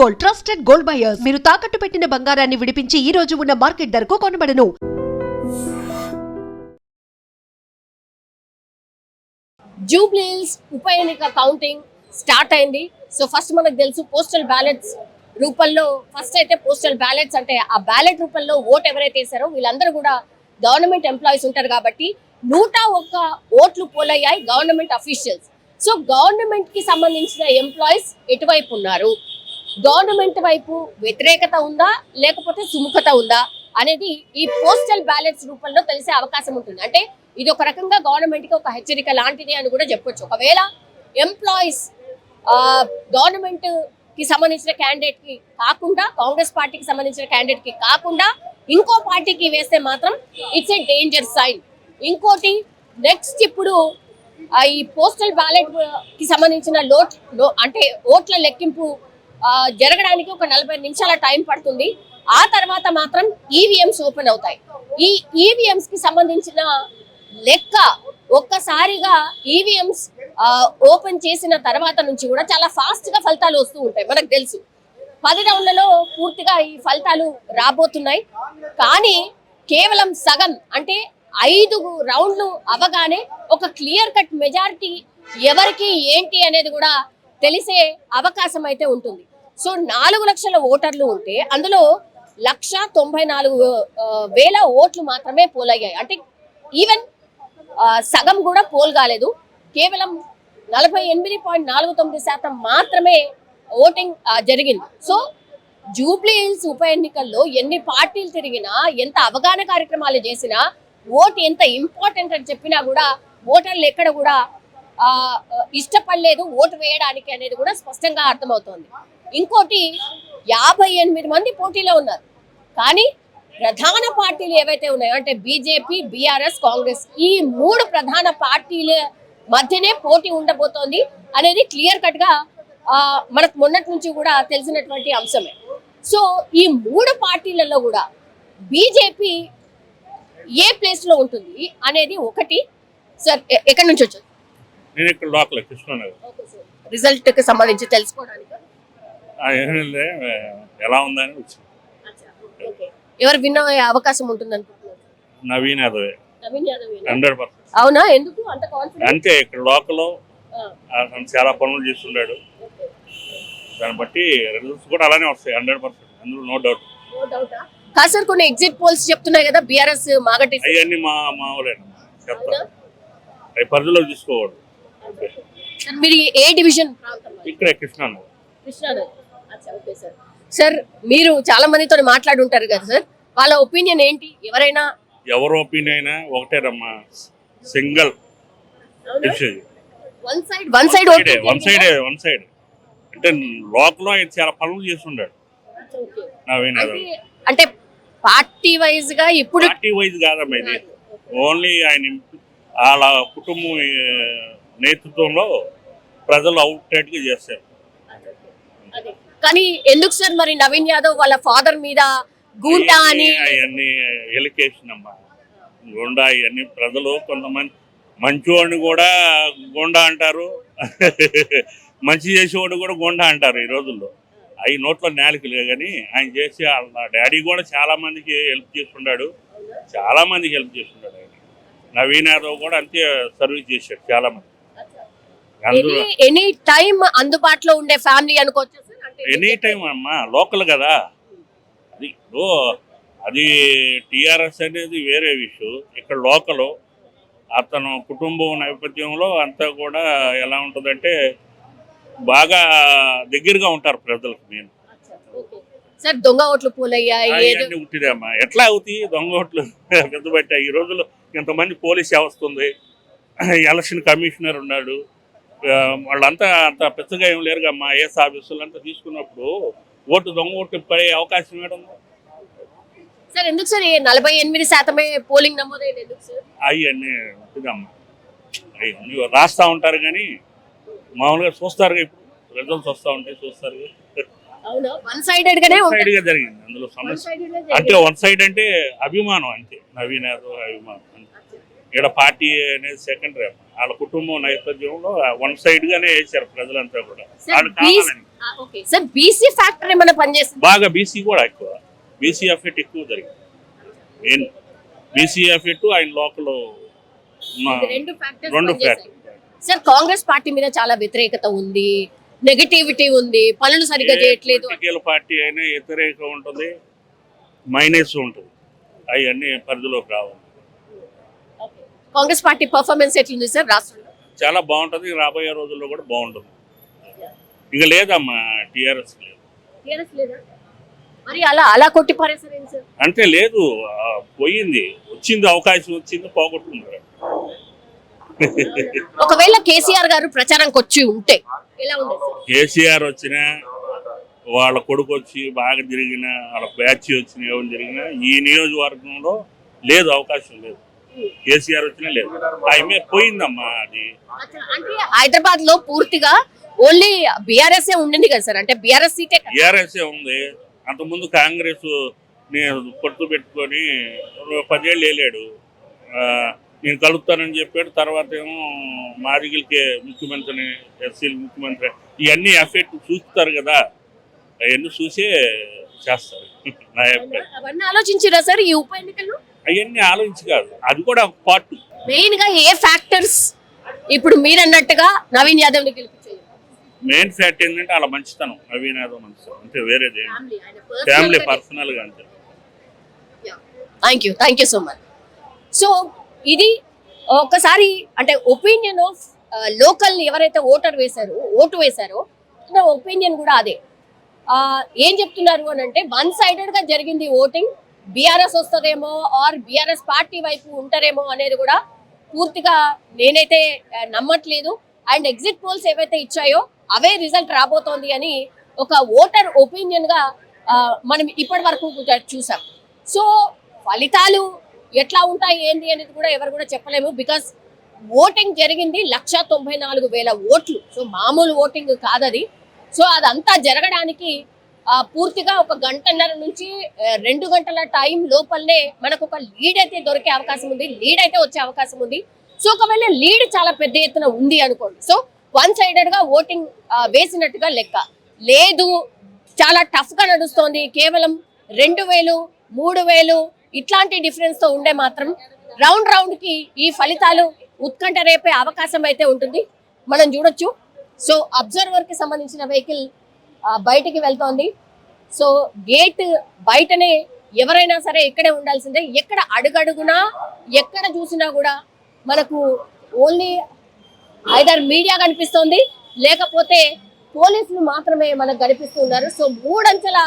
Gold, trusted gold buyers. మీరు తాకట్టు పెట్టిన బంగారాన్ని విడిపించి ఈ రోజు ఉన్న మార్కెట్ ధరకు కొనబడను. జూబ్లీ హిల్స్ ఉప ఎన్నిక కౌంటింగ్ స్టార్ట్ అయింది. సో ఫస్ట్ మనకు తెలుసు పోస్టల్ బ్యాలెట్స్ రూపంలో ఫస్ట్ అయితే పోస్టల్ బ్యాలెట్స్ అంటే ఆ బ్యాలెట్ రూపంలో ఓట్ ఎవరైతే వేసారో వీళ్ళందరూ కూడా గవర్నమెంట్ ఎంప్లాయీస్ ఉంటారు కాబట్టి 101 ఓట్లు పోలయ్యాయి గవర్నమెంట్ అఫీషియల్స్. సో గవర్నమెంట్ కి సంబంధించిన ఎంప్లాయీస్ ఎటువైపు ఉన్నారు, గవర్నమెంట్ వైపు వ్యతిరేకత ఉందా లేకపోతే సుముఖత ఉందా అనేది ఈ పోస్టల్ బ్యాలెట్స్ రూపంలో తెలిసే అవకాశం ఉంటుంది. అంటే ఇది ఒక రకంగా గవర్నమెంట్ కి ఒక హెచ్చరిక లాంటిది అని కూడా చెప్పొచ్చు. ఒకవేళ ఎంప్లాయీస్ గవర్నమెంట్ కి సంబంధించిన క్యాండిడేట్ కి కాకుండా కాంగ్రెస్ పార్టీకి సంబంధించిన క్యాండిడేట్ కి కాకుండా ఇంకో పార్టీకి వేస్తే మాత్రం ఇట్స్ ఏ డేంజర్ సైన్. ఇంకోటి నెక్స్ట్ ఇప్పుడు ఈ పోస్టల్ బ్యాలెట్ కి సంబంధించిన అంటే ఓట్ల లెక్కింపు జరగడానికి ఒక 40 నిమిషాల టైం పడుతుంది. ఆ తర్వాత మాత్రం ఈవీఎంస్ ఓపెన్ అవుతాయి. ఈ ఈవీఎంస్ కి సంబంధించిన లెక్క ఒక్కసారిగా ఈవీఎంస్ ఓపెన్ చేసిన తర్వాత నుంచి కూడా చాలా ఫాస్ట్ గా ఫలితాలు వస్తూ ఉంటాయి. మనకు తెలుసు 10 రౌండ్లలో పూర్తిగా ఈ ఫలితాలు రాబోతున్నాయి. కానీ కేవలం సగం అంటే 5 రౌండ్లు అవగానే ఒక క్లియర్ కట్ మెజారిటీ ఎవరికి ఏంటి అనేది కూడా తెలిసే అవకాశం అయితే ఉంటుంది. సో 4 లక్షల ఓటర్లు ఉంటే అందులో 1,94,000 ఓట్లు మాత్రమే పోలయ్యాయి. అంటే ఈవెన్ సగం కూడా పోల్ కాలేదు. కేవలం 48.49% మాత్రమే ఓటింగ్ జరిగింది. సో జూబ్లీ హిల్స్ ఉప ఎన్నికల్లో ఎన్ని పార్టీలు తిరిగినా ఎంత అవగాహన కార్యక్రమాలు చేసినా ఓటు ఎంత ఇంపార్టెంట్ అని చెప్పినా కూడా ఓటర్లు ఎక్కడ కూడా ఇష్టపడలేదు ఓటు వేయడానికి అనేది కూడా స్పష్టంగా అర్థమవుతోంది. ఇంకోటి 58 మంది పోటీలో ఉన్నారు. కానీ ప్రధాన పార్టీలు ఏవైతే ఉన్నాయో అంటే బీజేపీ, బీఆర్ఎస్, కాంగ్రెస్ ఈ 3 ప్రధాన పార్టీల మధ్యనే పోటీ ఉండబోతోంది అనేది క్లియర్ కట్ గా మనకు మొన్నటి నుంచి కూడా తెలిసినటువంటి అంశమే. సో ఈ 3 పార్టీలలో కూడా బీజేపీ ఏ ప్లేస్ లో ఉంటుంది అనేది ఒకటి. సార్ ఎక్కడి నుంచి వచ్చారు? నేను ఇక్కడ లోకల్ కృష్ణనగర్. రిజల్ట్ కి సంబంధించి తెలుసుకోవడానికి ఎలా ఉందని వచ్చి ఎవరు విన్న అవకాశం ఉంటుంది అనుకుంటున్నారు? నవీన్ యాదవ్ 100%. అవునా? ఎందుకు అంత కాన్ఫిడెన్స్? అంతే, ఇక్కడ లోకల్ చాలా పనులు చేస్తున్నాడు. దాన్ని బట్టి రిజల్ట్స్ కూడా అలానే వస్తాయి 100%, అందులో నో డౌట్. కాదు సార్, కొన్ని ఎగ్జిట్ పోల్స్ చెప్తున్నాయి కదా బీఆర్ఎస్ మాగటి అవన్నీ మామూలేనా చెప్తా, అవి పరిధిలో తీసుకోకూడదు. మీరు ఏ డివిజన్? ఇక్కడే కృష్ణనగర్. సార్ మీరు చాలా మందితో మాట్లాడి ఉంటారు కదా సార్, వాళ్ళ ఒపీనియన్ ఏంటి? ఎవరు ఒపీనియన్ అయినా ఒకటేనమ్మా, సింగిల్ వన్ సైడ్ అంటే లోకల్ ఆయన చాలా పనులు చేస్తున్నాడు నవీన్ యాదవ్. అంటే పార్టీ వైజ్ గా ఇప్పుడు పార్టీ వైజ్ కాదమ్మా, ఇది ఓన్లీ ఆయన వాళ్ళ కుటుంబం నేతృత్వంలో ప్రజలు అవుట్లెట్ గా చేస్తారు. కానీ ఎందుకు సార్ మరి నవీన్ యాదవ్ వాళ్ళ ఫాదర్ మీద గూండా అని అవన్నీ ఎలికేషన్ అమ్మా, గూండా ఇవన్నీ ప్రజలు కొంతమంది మంచివాడిని కూడా గూండా అంటారు, మంచి చేసేవాడు కూడా గూండా అంటారు ఈ రోజుల్లో. అవి నోట్లో నేలకిలే. కానీ ఆయన చేసి వాళ్ళ డాడీ కూడా చాలా మందికి హెల్ప్ చేస్తున్నాడు, చాలా మందికి హెల్ప్ చేస్తున్నాడు. ఆయన నవీన్ యాదవ్ కూడా అంతే సర్వీస్ చేశాడు చాలా మంది. ఎనీ టైం అందుబాటులో ఉండే ఫ్యామిలీ అనుకోవచ్చు. ఎనీ టైం అమ్మా, లోకల్ కదా అది. అది టిఆర్ఎస్ అనేది వేరే విషయం, ఇక్కడ లోకల్ అతను కుటుంబం నేపథ్యంలో అంతా కూడా ఎలా ఉంటుందంటే బాగా దగ్గరగా ఉంటారు ప్రజలకు. మెయిన్ సార్ దొంగ ఓట్లు పోలయ్యాయి ఉట్టిదమ్మా, ఎట్లా అవుతాయి దొంగ ఓట్లు? పెద్దబట్ట ఈ రోజుల్లో ఇంతమంది పోలీస్ వ్యవస్థ ఉంది, ఎలక్షన్ కమిషనర్ ఉన్నాడు, వాళ్ళంతా అంత పెద్దగా ఏం లేరుగా అమ్మా. ఐఏఎస్ ఆఫీసులు అంతా తీసుకున్నప్పుడు దొంగ ఓట్లు పడే అవకాశం ఏడుంది సార్? ఎందుకు సార్ 48% పోలింగ్ నమోదైంది ఎందుకు సార్? అవన్నీ ఉంటుందమ్మా, అవన్నీ రాస్తా ఉంటారు కానీ మామూలుగా చూస్తారు. ఇప్పుడు రిజల్ట్స్ వస్తూ ఉంటాయి, చూస్తారు. వన్ సైడెడ్ గా జరిగింది అందులో సమస్య. అంటే వన్ సైడ్ అంటే అభిమానం, అంతే. నవీన్ యాదవ్ అభిమానం. ఇక్కడ పార్టీ అనేది సెకండరీ. వాళ్ళ కుటుంబం నేపథ్యంలో వన్ సైడ్ గానే వేసారు ప్రజలంతా కూడా. ఓకే సార్, బీసీ ఫ్యాక్టర్ ఏమైనా పనిచేస్తుంది? బాగా బీసీ కూడా ఎక్కువ, బీసీ ఎఫెక్ట్ ఎక్కువ జరిగింది. మెయిన్ బీసీ ఎఫెక్ట్ ఆయన లోకల్ రెండు రెండు ఫ్యాక్టర్స్ సార్. కాంగ్రెస్ పార్టీ మీద చాలా వ్యతిరేకత ఉంది, నెగటివిటీ ఉంది, పనులు సరిగ్గా చేయట్లేదు. పొలిటికల్ పార్టీ అయినా వ్యతిరేకం ఉంటుంది, మైనస్ ఉంటుంది, అవన్నీ పరిధిలోకి రావాలి. కాంగ్రెస్ పార్టీ పర్ఫార్మెన్స్ ఎట్లుంది సార్ రాష్ట్రంలో? చాలా బాగుంటుంది, రాబోయే రోజుల్లో కూడా బాగుంటుంది. ఇక లేదమ్మా టీఆర్ఎస్ లేదు. టీఆర్ఎస్ లేదా? మరి అలా అలా కొట్టి పారేసారు ఏంటి సార్? అంటే లేదు, పోయింది, వచ్చింది, అవకాశం వచ్చింది, పోగొట్టుకున్నారు. ఒకవేళ కేసీఆర్ గారు ప్రచారంకి వచ్చి ఉంటే ఎలా ఉండేది సార్? కేసీఆర్ వచ్చినా, వాళ్ళ కొడుకు వచ్చి బాగా తిరిగిన, వాళ్ళ బ్యాచ్ వచ్చిన, ఎవరు జరిగినా ఈ నియోజకవర్గంలో లేదు, అవకాశం లేదు. కేసీఆర్ వచ్చినా లేదు, ఆమె పోయిందమ్మా. అది అంటే హైదరాబాద్ లో పూర్తిగా ఓన్లీ బీఆర్ఎస్ ఉండింది కదా సార్, అంటే బీఆర్ఎస్ సీటే కదా? టీఆర్ఎస్ ఉంది. అంతకుముందు కాంగ్రెస్ నేను పొత్తు పెట్టుకొని 10 ఏళ్ళు వెళ్ళాడు, నేను కలుపుతానని చెప్పాడు. తర్వాత ఏమో మాదిగలకే ముఖ్యమంత్రిని, ఎస్సీలు ముఖ్యమంత్రి, ఇవన్నీ ఎఫెక్ట్ చూస్తారు కదా, అవన్నీ చూసే చేస్తారు. నా అభిప్రాయం. అవన్నీ ఆలోచించారా సార్ ఈ ఉప ఎన్నికల్లో? అవన్నీ ఆలోచించి కాదు, అది కూడా ఒక పార్ట్. మెయిన్ గా ఏ ఫ్యాక్టర్స్ ఇప్పుడు మీరు అన్నట్టుగా నవీన్ యాదవ్ ని గెలిపించారు? మెయిన్ ఫ్యాక్ట్ ఏంటంటే అలా మంచితనం, నవీన్ యాదవ్ మంచితనం, అంతే, వేరేది ఫ్యామిలీ పర్సనల్ గా అంతే. Thank you so much. So ఇది ఒకసారి అంటే ఒపీనియన్ ఆఫ్ లోకల్ ఎవరైతే ఓటు వేశారో నా ఒపీనియన్ కూడా అదే. ఏం చెప్తున్నారు అని అంటే వన్ సైడెడ్ గా జరిగింది ఓటింగ్, బీఆర్ఎస్ వస్తుందేమో ఆర్ బీఆర్ఎస్ పార్టీ వైపు ఉంటారేమో అనేది కూడా పూర్తిగా నేనైతే నమ్మట్లేదు. అండ్ ఎగ్జిట్ పోల్స్ ఏవైతే ఇచ్చాయో అవే రిజల్ట్ రాబోతోంది అని ఒక ఓటర్ ఒపీనియన్ గా మనం ఇప్పటి వరకు చూసాం. సో ఫలితాలు ఎట్లా ఉంటాయి ఏంది అనేది కూడా ఎవరు కూడా చెప్పలేము. బికాస్ ఓటింగ్ జరిగింది 194,000 ఓట్లు. సో మామూలు ఓటింగ్ కాదది. సో అదంతా జరగడానికి పూర్తిగా 1 గంటన్నర నుంచి 2 గంటల టైం లోపలనే మనకు ఒక లీడ్ అయితే దొరికే అవకాశం ఉంది, లీడ్ అయితే వచ్చే అవకాశం ఉంది. సో ఒకవేళ లీడ్ చాలా పెద్ద ఎత్తున ఉంది అనుకోండి, సో వన్ సైడెడ్ గా ఓటింగ్ వేసినట్టుగా లెక్క. లేదు, చాలా టఫ్ గా నడుస్తోంది, కేవలం 2,000 3,000 ఇట్లాంటి డిఫరెన్స్ తో ఉండే మాత్రం రౌండ్ కి ఈ ఫలితాలు ఉత్కంఠ రేపే అవకాశం అయితే ఉంటుంది, మనం చూడొచ్చు. సో అబ్జర్వర్ కి సంబంధించిన వెహికల్ బయటికి వెళ్తోంది. సో గేట్ బయటనే ఎవరైనా సరే ఇక్కడే ఉండాల్సిందే. ఎక్కడ అడుగడుగునా ఎక్కడ చూసినా కూడా మనకు ఓన్లీ ఐదర్ మీడియా కనిపిస్తోంది, లేకపోతే పోలీసులు మాత్రమే మనకు కనిపిస్తున్నారు. సో 3 అంచెల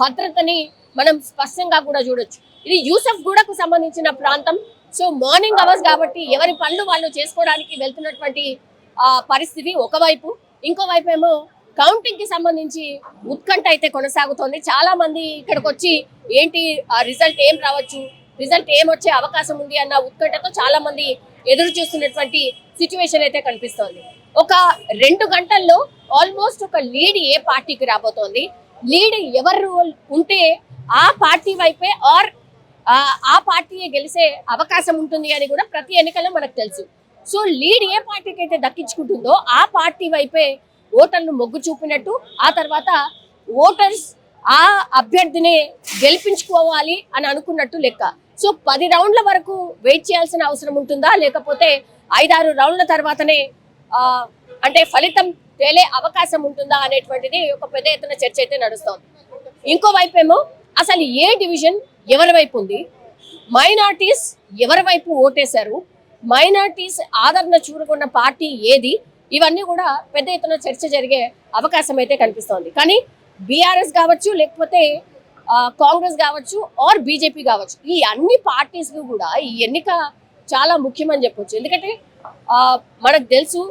భద్రతని మనం స్పష్టంగా కూడా చూడొచ్చు. ఇది యూసఫ్ గూడకు సంబంధించిన ప్రాంతం. సో మార్నింగ్ అవర్స్ కాబట్టి ఎవరి పనులు వాళ్ళు చేసుకోవడానికి వెళ్తున్నటువంటి పరిస్థితి ఒకవైపు, ఇంకోవైపు ఏమో కౌంటింగ్ కి సంబంధించి ఉత్కంఠ అయితే కొనసాగుతోంది. చాలా మంది ఇక్కడికి వచ్చి ఏంటి రిజల్ట్ ఏం రావచ్చు, రిజల్ట్ ఏం వచ్చే అవకాశం ఉంది అన్న ఉత్కంఠతో చాలా మంది ఎదురు చూస్తున్నటువంటి సిచ్యువేషన్ అయితే కనిపిస్తోంది. ఒక 2 గంటల్లో ఆల్మోస్ట్ ఒక లీడ్ ఏ పార్టీకి రాబోతోంది, లీడ్ ఎవరు ఉంటే ఆ పార్టీ వైపే ఆర్ ఆ పార్టీయే గెలిచే అవకాశం ఉంటుంది అని కూడా ప్రతి ఎన్నికల్లో మనకు తెలుసు. సో లీడ్ ఏ పార్టీకి అయితే దక్కించుకుంటుందో ఆ పార్టీ వైపే ఓటర్లు మొగ్గు చూపినట్టు, ఆ తర్వాత ఓటర్స్ ఆ అభ్యర్థిని గెలిపించుకోవాలి అని అనుకున్నట్టు లెక్క. సో 10 రౌండ్ల వరకు వెయిట్ చేయాల్సిన అవసరం ఉంటుందా, లేకపోతే 5-6 రౌండ్ల తర్వాతనే అంటే ఫలితం తేలే అవకాశం ఉంటుందా అనేటువంటిది ఒక పెద్ద ఎత్తున చర్చ అయితే నడుస్తోంది. ఇంకో వైపు ఏమో అసలు ఏ డివిజన్ ఎవరి వైపు ఉంది, మైనార్టీస్ ఎవరి వైపు ఓటేశారు, మైనార్టీస్ ఆదరణ చూరగొన్న పార్టీ ఏది, ఇవన్నీ కూడా పెద్ద ఎత్తున చర్చ జరిగే అవకాశం అయితే కనిపిస్తోంది. కానీ బీఆర్ఎస్ కావచ్చు, లేకపోతే కాంగ్రెస్ కావచ్చు, ఆర్ బీజేపీ కావచ్చు, ఈ అన్ని పార్టీస్ కూడా ఈ ఎన్నిక చాలా ముఖ్యమని చెప్పొచ్చు. ఎందుకంటే మనకు తెలుసు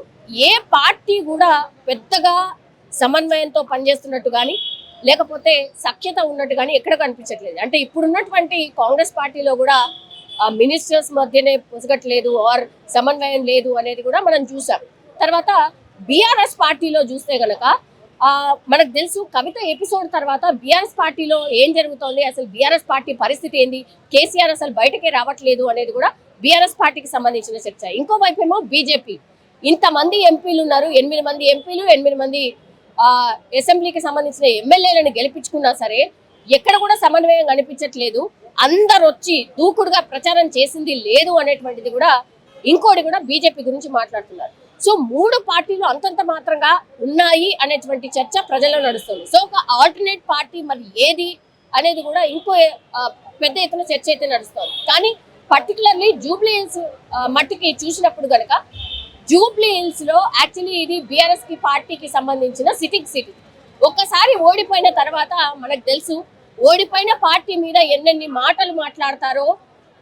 ఏ పార్టీ కూడా పెద్దగా సమన్వయంతో పనిచేస్తున్నట్టు కానీ లేకపోతే సఖ్యత ఉన్నట్టు కానీ ఎక్కడ కనిపించట్లేదు. అంటే ఇప్పుడున్నటువంటి కాంగ్రెస్ పార్టీలో కూడా మినిస్టర్స్ మధ్యనే పొసగట్లేదు ఆర్ సమన్వయం లేదు అనేది కూడా మనం చూసాం. తర్వాత బీఆర్ఎస్ పార్టీలో చూస్తే గనక మనకు తెలుసు కవిత ఎపిసోడ్ తర్వాత బీఆర్ఎస్ పార్టీలో ఏం జరుగుతోంది, అసలు బీఆర్ఎస్ పార్టీ పరిస్థితి ఏంది, కేసీఆర్ అసలు బయటకే రావట్లేదు అనేది కూడా బీఆర్ఎస్ పార్టీకి సంబంధించిన చర్చ. ఇంకోవైపు ఏమో బీజేపీ, ఇంతమంది ఎంపీలు ఉన్నారు, 8 మంది ఎంపీలు, 8 మంది అసెంబ్లీకి సంబంధించిన ఎమ్మెల్యేలను గెలిపించుకున్నా సరే ఎక్కడ కూడా సమన్వయం కనిపించట్లేదు. అందరు వచ్చి దూకుడుగా ప్రచారం చేసింది లేదు అనేటువంటిది కూడా ఇంకోటి కూడా బీజేపీ గురించి మాట్లాడుతున్నారు. సో 3 పార్టీలు అంతంత మాత్రంగా ఉన్నాయి అనేటువంటి చర్చ ప్రజల్లో నడుస్తుంది. సో ఒక ఆల్టర్నేట్ పార్టీ మరి ఏది అనేది కూడా ఇంకో పెద్ద ఎత్తున చర్చ అయితే నడుస్తుంది. కానీ పర్టికులర్లీ జూబ్లీ హిల్స్ మట్టికి చూసినప్పుడు కనుక జూబ్లీ హిల్స్ లో యాక్చువల్లీ ఇది బీఆర్ఎస్ కి పార్టీకి సంబంధించిన సిట్టింగ్ సిటీ. ఒక్కసారి ఓడిపోయిన తర్వాత మనకు తెలుసు ఓడిపోయిన పార్టీ మీద ఎన్నెన్ని మాటలు మాట్లాడతారో,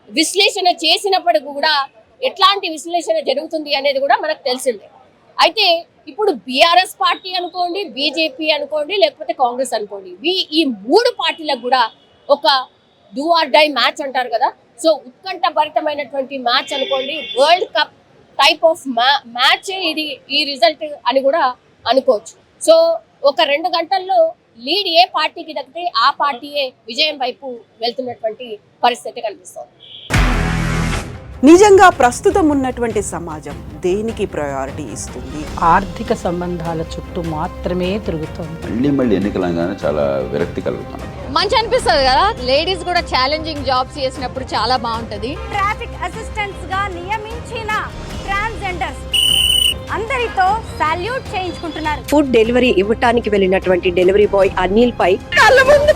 విశ్లేషణ చేసినప్పటికీ కూడా ఎట్లాంటి విశ్లేషణ జరుగుతుంది అనేది కూడా మనకు తెలిసిందే. అయితే ఇప్పుడు బీఆర్ఎస్ పార్టీ అనుకోండి, బీజేపీ అనుకోండి, లేకపోతే కాంగ్రెస్ అనుకోండి, ఈ 3 పార్టీలకు కూడా ఒక డూ ఆర్ డై మ్యాచ్ అంటారు కదా. సో ఉత్కంఠభరితమైనటువంటి మ్యాచ్ అనుకోండి, world cup type of match ఇది ఈ రిజల్ట్ అని కూడా అనుకోవచ్చు. సో ఒక 2 గంటల్లో లీడ్ ఏ పార్టీకి దక్కితే ఆ పార్టీయే విజయం వైపు వెళ్తున్నటువంటి పరిస్థితి కనిపిస్తుంది. నిజంగా ప్రస్తుతం ఉన్నటువంటి సమాజం దేనికి ప్రయారిటీ ఇస్తుంది? ఆర్థిక సంబంధాల చుట్టూ మాత్రమే తిరుగుతోంది. మళ్ళీ ఎన్నికలంగానే చాలా విరక్తి కలుగుతున్నాం. మంచి అనిపిస్తుంది కదా, లేడీస్ కూడా ఛాలెంజింగ్ జాబ్స్ చేసినప్పుడు చాలా బాగుంటది. ట్రాఫిక్ అసిస్టెంట్స్ గా నియమించిన ట్రాన్స్జెండర్స్ అందరితో సాల్యూట్ చేయించుకుంటున్నారు. ఫుడ్ డెలివరీ ఇవ్వటానికి వెళ్ళినటువంటి డెలివరీ బాయ్ అనిల్ పై కళ్ళ ముందు